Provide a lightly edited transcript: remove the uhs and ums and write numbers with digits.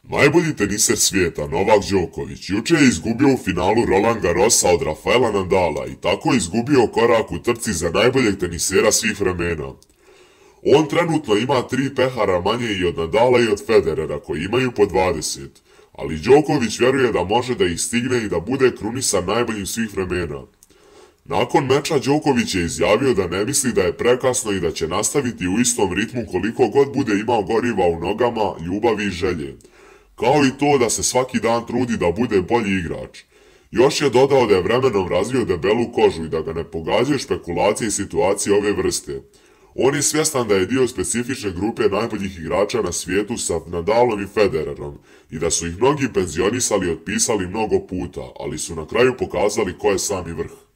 Najbolji teniser svijeta, Novak Đoković, juče je izgubio u finalu Roland Garrosa od Rafaela Nadala i tako je izgubio korak u trci za najboljeg tenisera svih vremena. On trenutno ima 3 pehara manje i od Nadala i od Federera koji imaju po 20, ali Đoković vjeruje da može da ih stigne i da bude krunisan najboljim svih vremena. Nakon meča Đoković je izjavio da ne misli da je prekasno i da će nastaviti u istom ritmu koliko god bude imao goriva u nogama, ljubavi i želje. Kao i to da se svaki dan trudi da bude bolji igrač. Još je dodao da je vremenom razvio debelu kožu i da ga ne pogađaju špekulacije i situacije ove vrste. On je svjestan da je dio specifične grupe najboljih igrača na svijetu sa Nadalom i Federerom i da su ih mnogi penzionisali i otpisali mnogo puta, ali su na kraju pokazali ko je sami vrh.